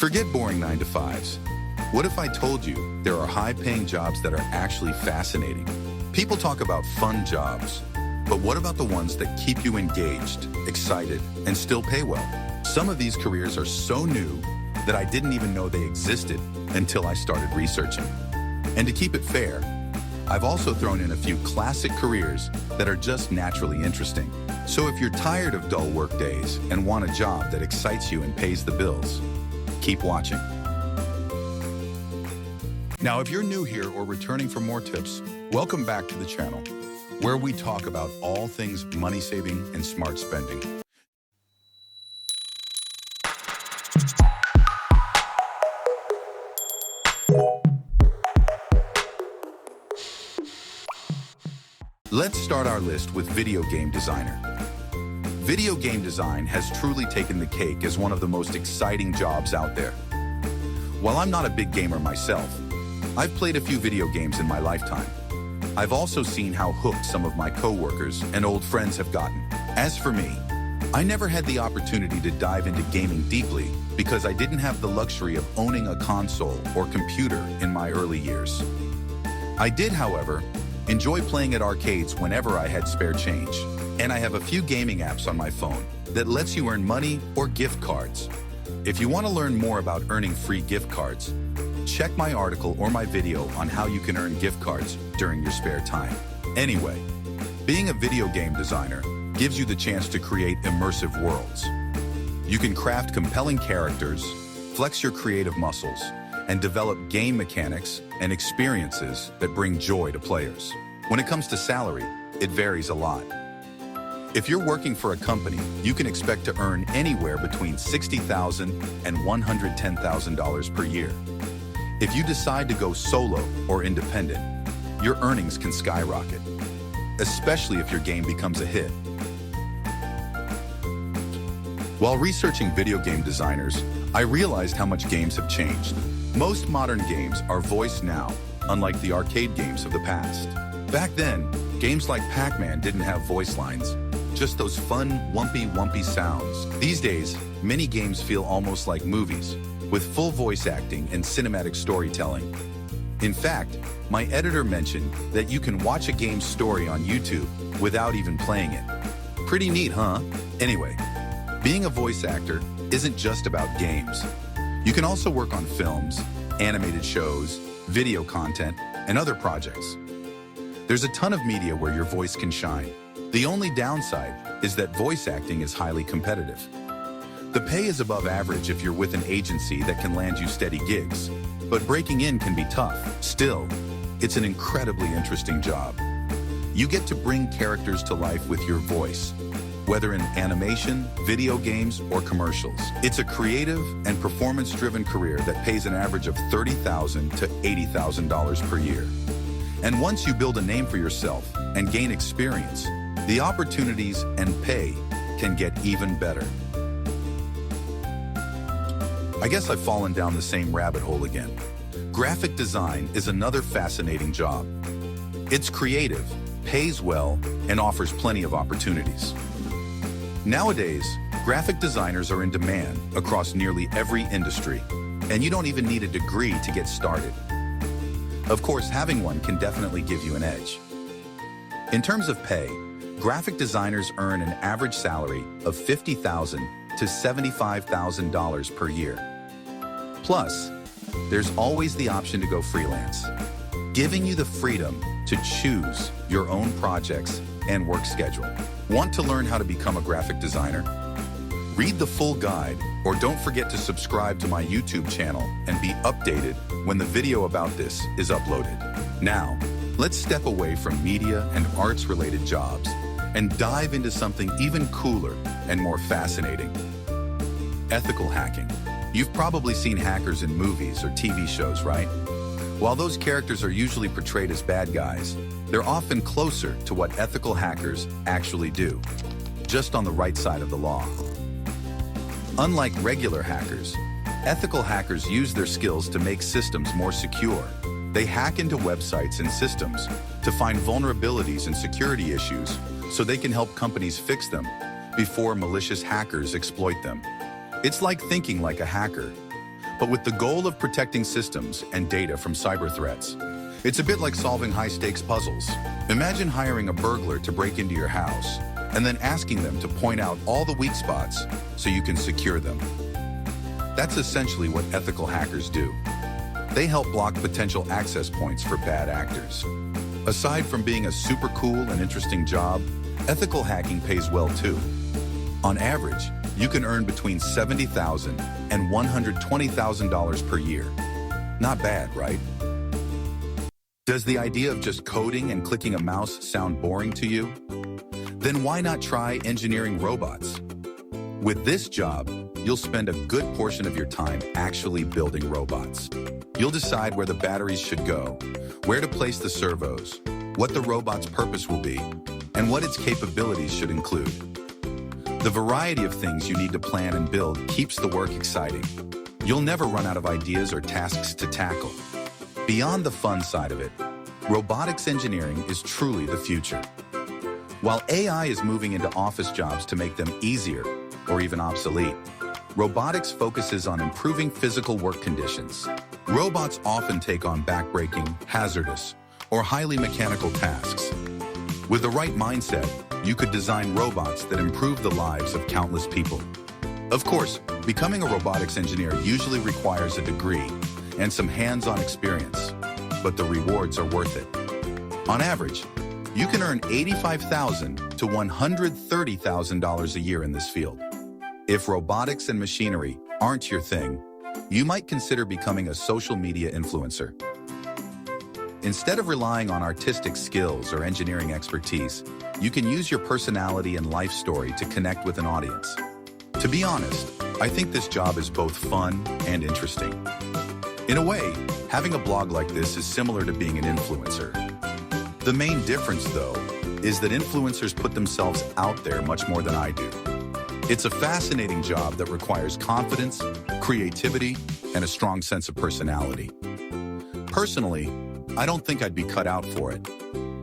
Forget boring 9-to-5s. What if I told you there are high-paying jobs that are actually fascinating? People talk about fun jobs, but what about the ones that keep you engaged, excited, and still pay well? Some of these careers are so new that I didn't even know they existed until I started researching. And to keep it fair, I've also thrown in a few classic careers that are just naturally interesting. So if you're tired of dull work days and want a job that excites you and pays the bills, keep watching. Now, if you're new here or returning for more tips, welcome back to the channel, where we talk about all things money saving and smart spending. Let's start our list with video game designer. Video game design has truly taken the cake as one of the most exciting jobs out there. While I'm not a big gamer myself, I've played a few video games in my lifetime. I've also seen how hooked some of my coworkers and old friends have gotten. As for me, I never had the opportunity to dive into gaming deeply because I didn't have the luxury of owning a console or computer in my early years. I did, however, enjoy playing at arcades whenever I had spare change, and I have a few gaming apps on my phone that lets you earn money or gift cards. If you want to learn more about earning free gift cards, check my article or my video on how you can earn gift cards during your spare time. Anyway, being a video game designer gives you the chance to create immersive worlds. You can craft compelling characters, flex your creative muscles, and develop game mechanics and experiences that bring joy to players. When it comes to salary, it varies a lot. If you're working for a company, you can expect to earn anywhere between $60,000 and $110,000 per year. If you decide to go solo or independent, your earnings can skyrocket, especially if your game becomes a hit. While researching video game designers, I realized how much games have changed. Most modern games are voiced now, unlike the arcade games of the past. Back then, games like Pac-Man didn't have voice lines, just those fun, wumpy sounds. These days, many games feel almost like movies, with full voice acting and cinematic storytelling. In fact, my editor mentioned that you can watch a game's story on YouTube without even playing it. Pretty neat, huh? Anyway, being a voice actor isn't just about games. You can also work on films, animated shows, video content, and other projects. There's a ton of media where your voice can shine. The only downside is that voice acting is highly competitive. The pay is above average if you're with an agency that can land you steady gigs, but breaking in can be tough. Still, it's an incredibly interesting job. You get to bring characters to life with your voice, whether in animation, video games, or commercials. It's a creative and performance-driven career that pays an average of $30,000 to $80,000 per year. And once you build a name for yourself and gain experience, the opportunities and pay can get even better. I guess I've fallen down the same rabbit hole again. Graphic design is another fascinating job. It's creative, pays well, and offers plenty of opportunities. Nowadays, graphic designers are in demand across nearly every industry, and you don't even need a degree to get started. Of course, having one can definitely give you an edge. In terms of pay, graphic designers earn an average salary of $50,000 to $75,000 per year. Plus, there's always the option to go freelance, giving you the freedom to choose your own projects and work schedule. Want to learn how to become a graphic designer? Read the full guide, or don't forget to subscribe to my YouTube channel and be updated when the video about this is uploaded. Now, let's step away from media and arts-related jobs and dive into something even cooler and more fascinating: ethical hacking. You've probably seen hackers in movies or TV shows, right? While those characters are usually portrayed as bad guys, they're often closer to what ethical hackers actually do, just on the right side of the law. Unlike regular hackers, ethical hackers use their skills to make systems more secure. They hack into websites and systems to find vulnerabilities and security issues so they can help companies fix them before malicious hackers exploit them. It's like thinking like a hacker, but with the goal of protecting systems and data from cyber threats. It's a bit like solving high-stakes puzzles. Imagine hiring a burglar to break into your house and then asking them to point out all the weak spots so you can secure them. That's essentially what ethical hackers do. They help block potential access points for bad actors. Aside from being a super cool and interesting job, ethical hacking pays well too. On average, you can earn between $70,000 and $120,000 per year. Not bad, right? Does the idea of just coding and clicking a mouse sound boring to you? Then why not try engineering robots? With this job, you'll spend a good portion of your time actually building robots. You'll decide where the batteries should go, where to place the servos, what the robot's purpose will be, and what its capabilities should include. The variety of things you need to plan and build keeps the work exciting. You'll never run out of ideas or tasks to tackle. Beyond the fun side of it, robotics engineering is truly the future. While AI is moving into office jobs to make them easier or even obsolete, robotics focuses on improving physical work conditions. Robots often take on backbreaking, hazardous, or highly mechanical tasks. With the right mindset, you could design robots that improve the lives of countless people. Of course, becoming a robotics engineer usually requires a degree and some hands-on experience, but the rewards are worth it. On average, you can earn $85,000 to $130,000 a year in this field. If robotics and machinery aren't your thing, you might consider becoming a social media influencer. Instead of relying on artistic skills or engineering expertise, you can use your personality and life story to connect with an audience. To be honest, I think this job is both fun and interesting. In a way, having a blog like this is similar to being an influencer. The main difference, though, is that influencers put themselves out there much more than I do. It's a fascinating job that requires confidence, creativity, and a strong sense of personality. Personally, I don't think I'd be cut out for it,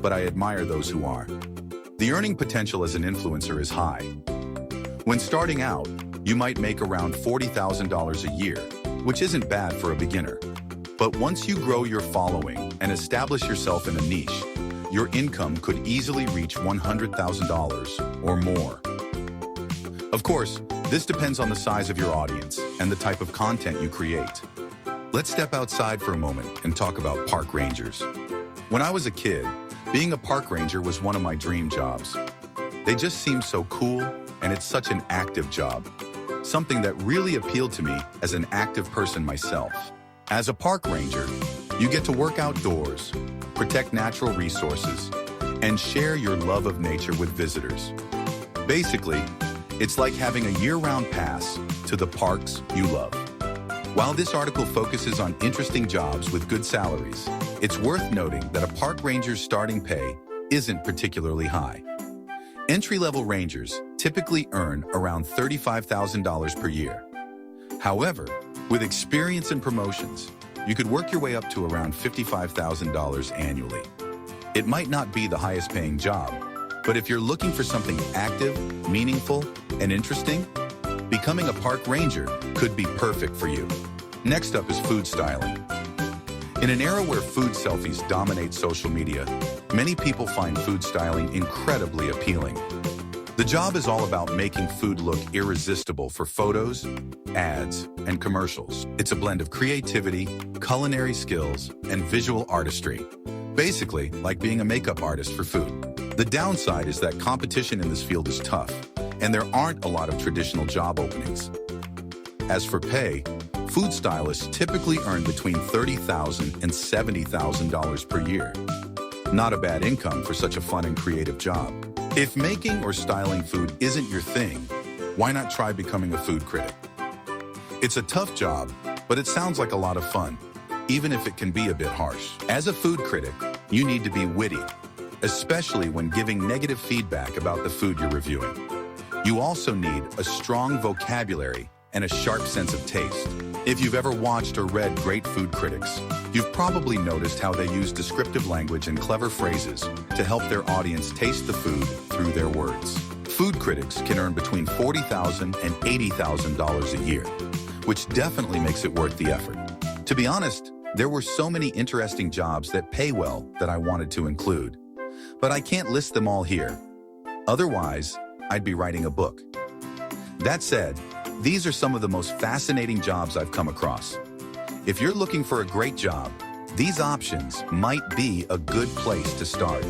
but I admire those who are. The earning potential as an influencer is high. When starting out, you might make around $40,000 a year, which isn't bad for a beginner. But once you grow your following and establish yourself in a niche, your income could easily reach $100,000 or more. Of course, this depends on the size of your audience and the type of content you create. Let's step outside for a moment and talk about park rangers. When I was a kid, being a park ranger was one of my dream jobs. They just seem so cool, and it's such an active job. Something that really appealed to me as an active person myself. As a park ranger, you get to work outdoors, protect natural resources, and share your love of nature with visitors. Basically, it's like having a year-round pass to the parks you love. While this article focuses on interesting jobs with good salaries, it's worth noting that a park ranger's starting pay isn't particularly high. Entry-level rangers typically earn around $35,000 per year. However, with experience and promotions, you could work your way up to around $55,000 annually. It might not be the highest paying job, but if you're looking for something active, meaningful, and interesting, becoming a park ranger could be perfect for you. Next up is food styling. In an era where food selfies dominate social media, many people find food styling incredibly appealing. The job is all about making food look irresistible for photos, ads, and commercials. It's a blend of creativity, culinary skills, and visual artistry. Basically, like being a makeup artist for food. The downside is that competition in this field is tough, and there aren't a lot of traditional job openings. As for pay, food stylists typically earn between $30,000 and $70,000 per year. Not a bad income for such a fun and creative job. If making or styling food isn't your thing, why not try becoming a food critic? It's a tough job, but it sounds like a lot of fun, even if it can be a bit harsh. As a food critic, you need to be witty, especially when giving negative feedback about the food you're reviewing. You also need a strong vocabulary and a sharp sense of taste. If you've ever watched or read great food critics, you've probably noticed how they use descriptive language and clever phrases to help their audience taste the food through their words. Food critics can earn between $40,000 and $80,000 a year, which definitely makes it worth the effort. To be honest, there were so many interesting jobs that pay well that I wanted to include, but I can't list them all here. Otherwise, I'd be writing a book. That said, these are some of the most fascinating jobs I've come across. If you're looking for a great job, these options might be a good place to start.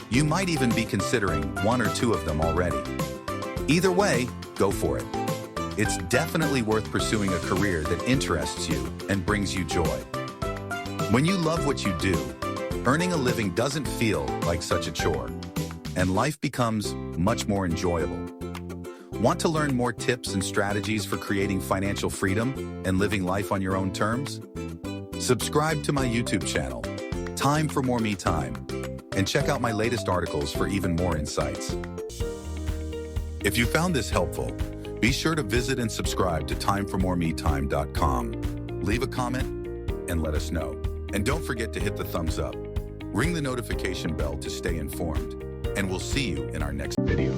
You might even be considering one or two of them already. Either way, go for it. It's definitely worth pursuing a career that interests you and brings you joy. When you love what you do, earning a living doesn't feel like such a chore, and life becomes much more enjoyable. Want to learn more tips and strategies for creating financial freedom and living life on your own terms? Subscribe to my YouTube channel, Time for More Me Time, and check out my latest articles for even more insights. If you found this helpful, be sure to visit and subscribe to timeformoremetime.com. Leave a comment and let us know. And don't forget to hit the thumbs up. Ring the notification bell to stay informed. And we'll see you in our next video.